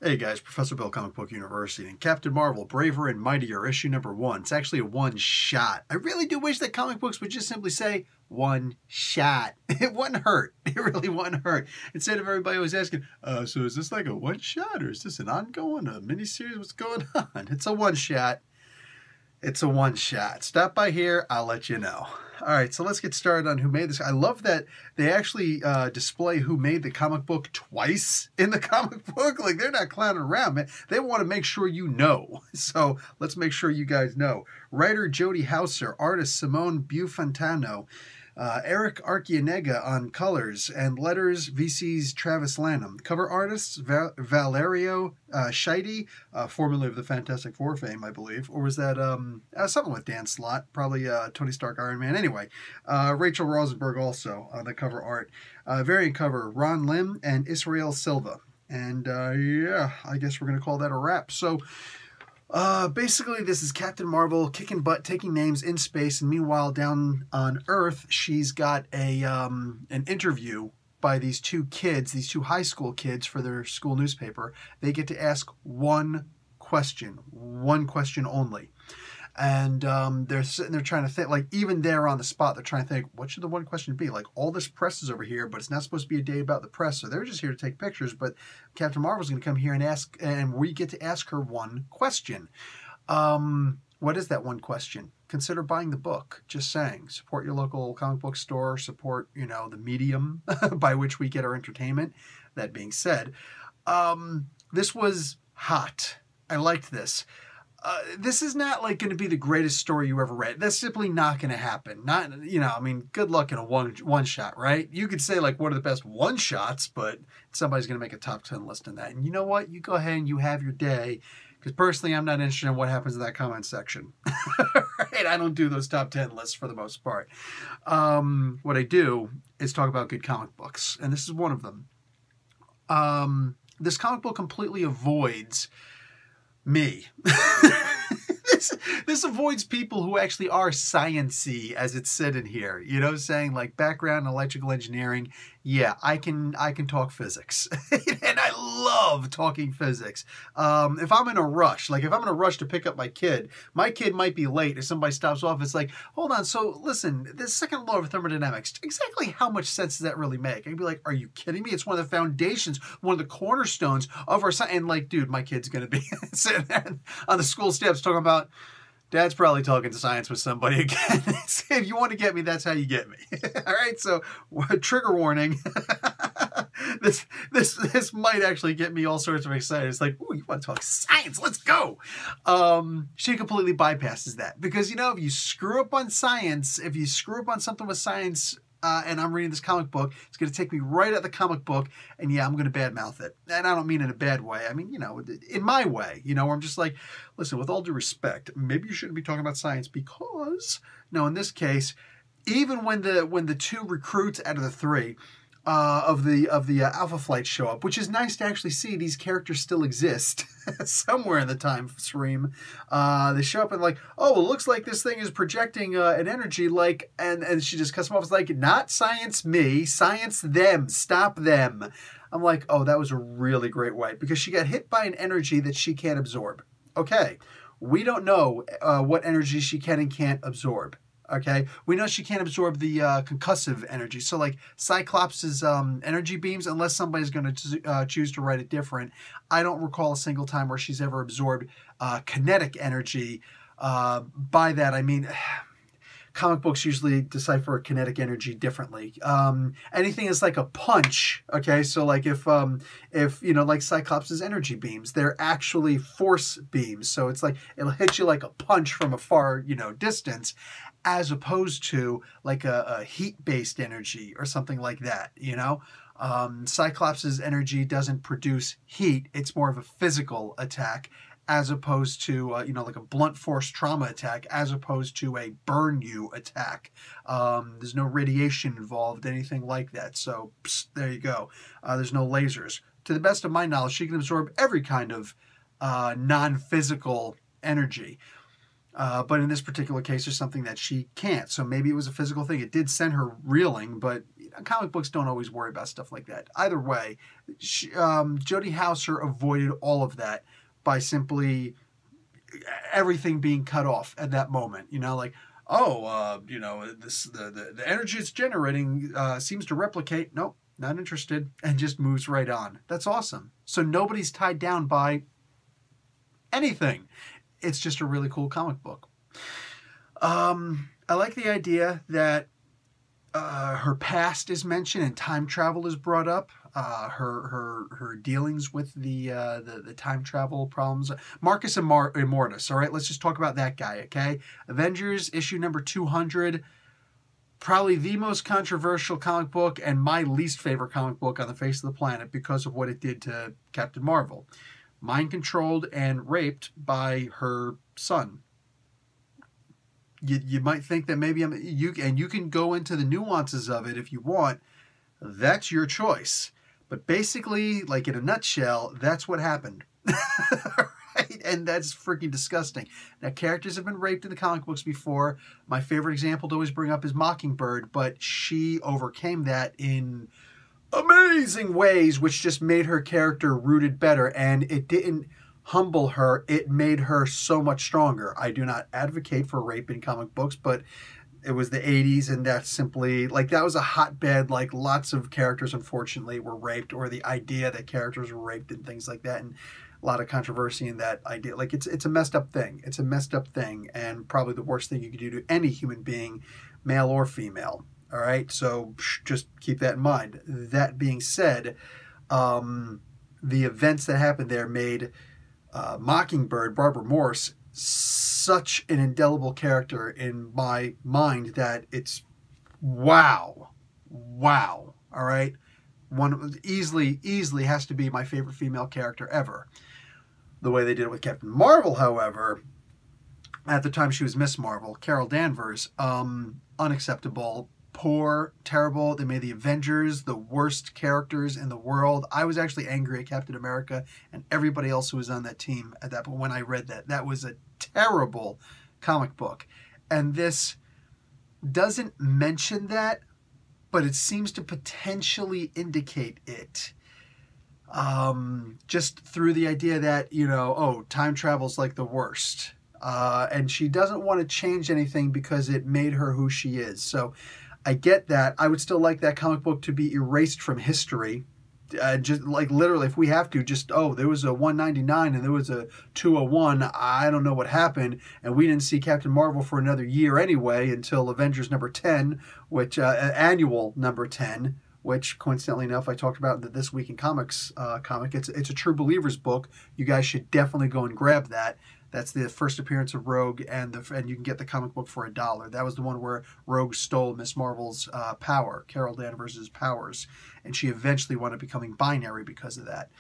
Hey guys, Professor Bill, Comic Book University, and Captain Marvel, Braver and Mightier, issue number 1. It's actually a one-shot. I really do wish that comic books would just simply say, one shot. It wouldn't hurt. It really wouldn't hurt. Instead of everybody always asking, so is this like a one-shot, or is this an ongoing, a miniseries? What's going on? It's a one-shot. It's a one-shot. Stop by here, I'll let you know. All right, so let's get started on who made this. I love that they actually display who made the comic book twice in the comic book. Like, they're not clowning around, man. They want to make sure you know. So let's make sure you guys know. Writer Jody Hauser, artist Simone Bufantano, Eric Arcianega on colors, and letters VC's Travis Lanham. Cover artists Valerio Scheide, formerly of the Fantastic Four fame, I believe. Or was that something with Dan Slott? Probably Tony Stark Iron Man. Anyway, Rachel Rosenberg also on the cover art. Variant cover Ron Lim and Israel Silva. And yeah, I guess we're going to call that a wrap. So basically, this is Captain Marvel kicking butt, taking names in space, and meanwhile, down on Earth, she's got a an interview by these two kids, these two high school kids for their school newspaper. They get to ask one question only. And they're sitting there trying to think, like, even there on the spot, they're trying to think, what should the one question be? Like, all this press is over here, but it's not supposed to be a day about the press, so they're just here to take pictures. But Captain Marvel's going to come here and ask, and we get to ask her one question. What is that one question? Consider buying the book. Just saying. Support your local comic book store. Support, you know, the medium by which we get our entertainment. That being said, this was hot. I liked this. This is not like going to be the greatest story you ever read. That's simply not going to happen. Not, you know, I mean, good luck in a one shot, right? You could say like one of the best one shots, but somebody's going to make a top 10 list in that. And you know what? You go ahead and you have your day. Because personally, I'm not interested in what happens in that comment section. Right? I don't do those top 10 lists for the most part. What I do is talk about good comic books. And this is one of them. This comic book completely avoids me. This avoids people who actually are science-y, as it's said in here. You know, saying like background in electrical engineering. Yeah, I can talk physics. And I love talking physics. If I'm in a rush, like if I'm in a rush to pick up my kid might be late. If somebody stops off, it's like, hold on, so listen, this second law of thermodynamics, exactly how much sense does that really make? I'd be like, are you kidding me? It's one of the foundations, one of the cornerstones of our science. And like, dude, my kid's going to be sitting there on the school steps talking about, Dad's probably talking science with somebody again. If you want to get me, that's how you get me. All right, so trigger warning. This might actually get me all sorts of excited. It's like, ooh, you want to talk science? Let's go. She completely bypasses that because, you know, if you screw up on science, if you screw up on something with science, and I'm reading this comic book, it's going to take me right at the comic book, and yeah, I'm going to badmouth it. And I don't mean in a bad way. I mean, you know, in my way, you know, where I'm just like, listen, with all due respect, maybe you shouldn't be talking about science because, no, in this case, even when the two recruits out of the three of the Alpha Flight show up, which is nice to actually see these characters still exist somewhere in the time stream. They show up and like, oh, it looks like this thing is projecting an energy like, and she just cuts them off. It's like, not science me, science them, stop them. I'm like, oh, that was a really great way because she got hit by an energy that she can't absorb. Okay, we don't know what energy she can and can't absorb. Okay, we know she can't absorb the concussive energy. So like Cyclops' energy beams, unless somebody's going to choose to write it different, I don't recall a single time where she's ever absorbed kinetic energy. By that, I mean, comic books usually decipher kinetic energy differently. Anything is like a punch, okay? So like if you know, like Cyclops' energy beams, they're actually force beams. So it's like, it'll hit you like a punch from a far, you know, distance, as opposed to like a heat-based energy or something like that, you know? Cyclops' energy doesn't produce heat. It's more of a physical attack as opposed to, you know, like a blunt force trauma attack, as opposed to a burn you attack. There's no radiation involved, anything like that. So, there you go. There's no lasers. To the best of my knowledge, she can absorb every kind of non-physical energy. But in this particular case, there's something that she can't. So maybe it was a physical thing. It did send her reeling, but comic books don't always worry about stuff like that. Either way, Jodie Hauser avoided all of that by simply everything being cut off at that moment. You know, like, oh, you know, the energy it's generating seems to replicate. Nope, not interested, and just moves right on. That's awesome. So nobody's tied down by anything. It's just a really cool comic book. I like the idea that her past is mentioned and time travel is brought up. Her dealings with the time travel problems. Marcus Immortus. All right, let's just talk about that guy. Okay, Avengers issue number 200. Probably the most controversial comic book and my least favorite comic book on the face of the planet because of what it did to Captain Marvel. Mind controlled and raped by her son. You might think that maybe you can go into the nuances of it if you want. That's your choice. But basically, like in a nutshell, that's what happened. Right? And that's freaking disgusting. Now, characters have been raped in the comic books before. My favorite example to always bring up is Mockingbird, but she overcame that in amazing ways, which just made her character rooted better. And it didn't humble her, it made her so much stronger. I do not advocate for rape in comic books, but it was the 80s, and that's simply, like, that was a hotbed. Like, lots of characters, unfortunately, were raped, or the idea that characters were raped and things like that, and a lot of controversy in that idea. Like, it's a messed up thing. It's a messed up thing, and probably the worst thing you could do to any human being, male or female. All right? So, just keep that in mind. That being said, the events that happened there made Mockingbird, Barbara Morse, such an indelible character in my mind that it's wow. All right, one easily has to be my favorite female character ever. The way they did it with Captain Marvel, however, at the time she was Miss Marvel, Carol Danvers, unacceptable. Poor, terrible. They made the Avengers the worst characters in the world. I was actually angry at Captain America and everybody else who was on that team at that point when I read that. That was a terrible comic book. And this doesn't mention that, but it seems to potentially indicate it. Just through the idea that, you know, oh, time travel's like the worst. And she doesn't want to change anything because it made her who she is. So I get that. I would still like that comic book to be erased from history. Just like literally, if we have to, just, oh, there was a 199 and there was a 201. I don't know what happened. And we didn't see Captain Marvel for another year anyway until Avengers number 10, which annual number 10, which coincidentally enough, I talked about in the This Week in Comics comic. It's a True Believers book. You guys should definitely go and grab that. That's the first appearance of Rogue, and you can get the comic book for $1. That was the one where Rogue stole Miss Marvel's power, Carol Danvers' powers, and she eventually wound up becoming binary because of that.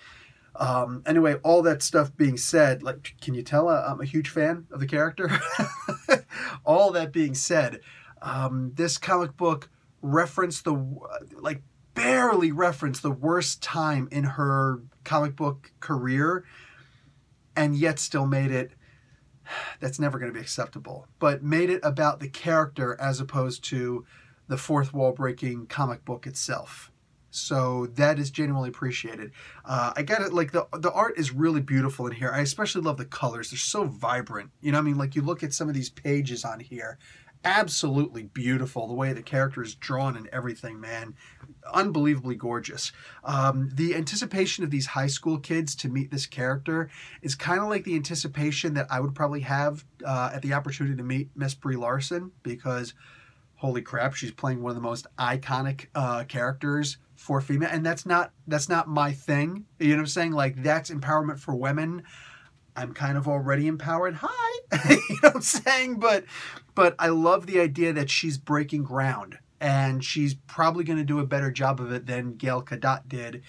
Anyway, all that stuff being said, like, can you tell I'm a huge fan of the character? All that being said, this comic book referenced barely referenced the worst time in her comic book career, and yet still made it. That's never going to be acceptable, but made it about the character as opposed to the fourth wall breaking comic book itself. So that is genuinely appreciated. I got it. Like the art is really beautiful in here. I especially love the colors. They're so vibrant. You know what I mean? Like you look at some of these pages on here, absolutely beautiful. The way the character is drawn and everything, man. Unbelievably gorgeous. The anticipation of these high school kids to meet this character is kind of like the anticipation that I would probably have at the opportunity to meet Miss Brie Larson, because holy crap, she's playing one of the most iconic characters for female, and that's not my thing. You know what I'm saying? Like, that's empowerment for women. I'm kind of already empowered. Hi. You know what I'm saying? But I love the idea that she's breaking ground, and she's probably going to do a better job of it than Gal Gadot did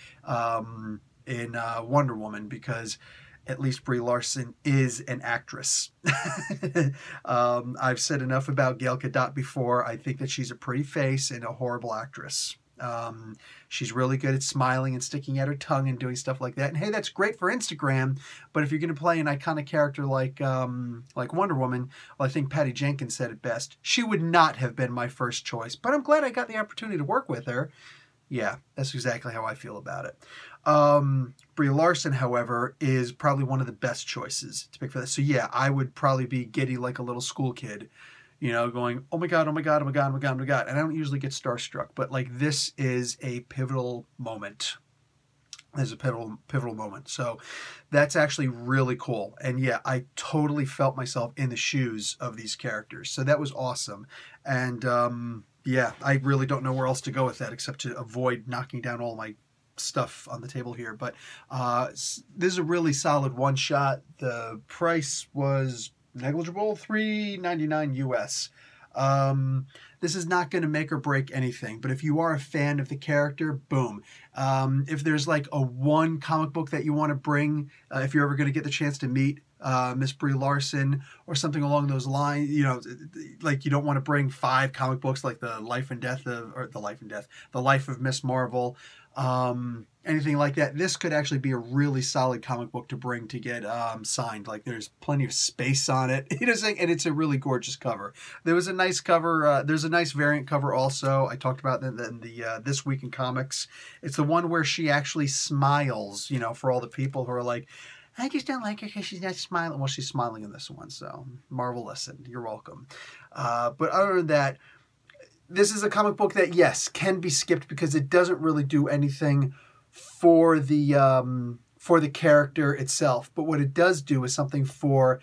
in Wonder Woman, because at least Brie Larson is an actress. I've said enough about Gal Gadot before. I think that she's a pretty face and a horrible actress. She's really good at smiling and sticking out her tongue and doing stuff like that. And hey, that's great for Instagram. But if you're going to play an iconic character like Wonder Woman, well, I think Patty Jenkins said it best. She would not have been my first choice. But I'm glad I got the opportunity to work with her. Yeah, that's exactly how I feel about it. Brie Larson, however, is probably one of the best choices to pick for this. So yeah, I would probably be giddy like a little school kid, you know, going, oh my God, oh my God, oh my God, oh my God, oh my God. And I don't usually get starstruck, but like this is a pivotal moment. There's a pivotal moment. So that's actually really cool. And yeah, I totally felt myself in the shoes of these characters. So that was awesome. And yeah, I really don't know where else to go with that except to avoid knocking down all my stuff on the table here. But this is a really solid one shot. The price was negligible, $3.99 US. This is not going to make or break anything, but if you are a fan of the character, boom. If there's like a one comic book that you want to bring, if you're ever going to get the chance to meet Miss Brie Larson or something along those lines, you know, like you don't want to bring 5 comic books like the life of Miss Marvel, anything like that. This could actually be a really solid comic book to bring to get signed. Like there's plenty of space on it, you know, and it's a really gorgeous cover. There was a nice cover. There's a nice variant cover also. I talked about in the This Week in Comics. It's the one where she actually smiles, you know, for all the people who are like, I just don't like her because she's not smiling. Well, she's smiling in this one, so Marvel, listen, you're welcome. But other than that, this is a comic book that, yes, can be skipped because it doesn't really do anything for the character itself. But what it does do is something for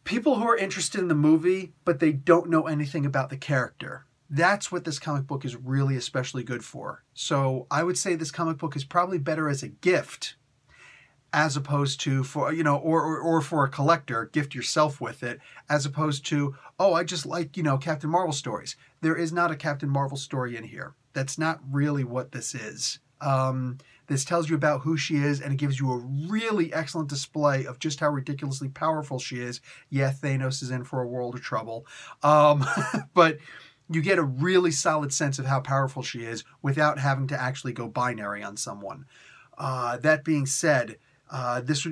people who are interested in the movie, but they don't know anything about the character. That's what this comic book is really especially good for. So I would say this comic book is probably better as a gift as opposed to for, you know, or for a collector, gift yourself with it, as opposed to, oh, I just like, you know, Captain Marvel stories. There is not a Captain Marvel story in here. That's not really what this is. This tells you about who she is, and it gives you a really excellent display of just how ridiculously powerful she is. Yeah, Thanos is in for a world of trouble. But you get a really solid sense of how powerful she is without having to actually go binary on someone. That being said, this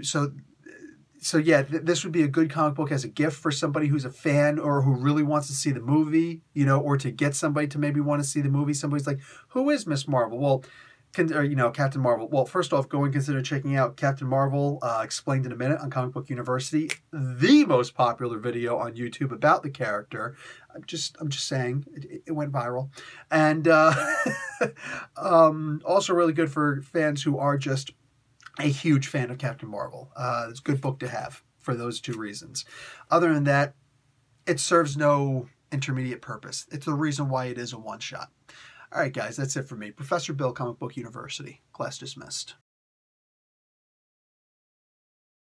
would be a good comic book as a gift for somebody who's a fan or who really wants to see the movie, you know, or to get somebody to maybe want to see the movie. Somebody's like, who is Miss Marvel? Well, Captain Marvel. Well, first off, go and consider checking out Captain Marvel Explained in a Minute on Comic Book University, the most popular video on YouTube about the character. I'm just saying, it went viral. And also really good for fans who are just a huge fan of Captain Marvel. It's a good book to have for those 2 reasons. Other than that, it serves no intermediate purpose. It's the reason why it is a one-shot. All right, guys, that's it for me. Professor Bill, Comic Book University. Class dismissed.